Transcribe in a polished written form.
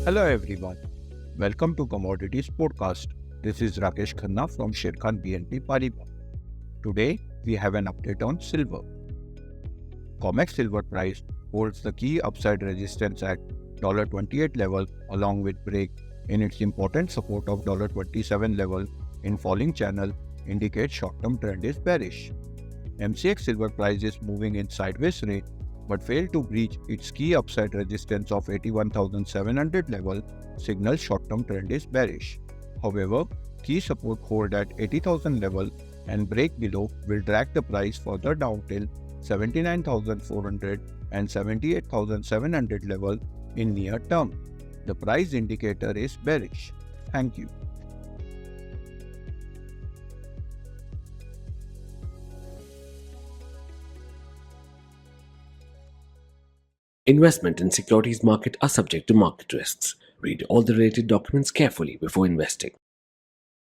Hello everyone, welcome to Commodities Podcast. This is Rakesh Khanna from Sharekhan BNP Paribas. Today we have an update on silver. COMEX silver price holds the key upside resistance at $28 level along with break in its important support of $27 level in falling channel indicates short-term trend is bearish. MCX silver price is moving in sideways range but failed to breach its key upside resistance of 81,700 level, signals short-term trend is bearish. However, key support hold at 80,000 level and break below will drag the price further down till 79,400 and 78,700 level in near term. The price indicator is bearish. Thank you. Investment in securities market are subject to market risks. Read all the related documents carefully before investing.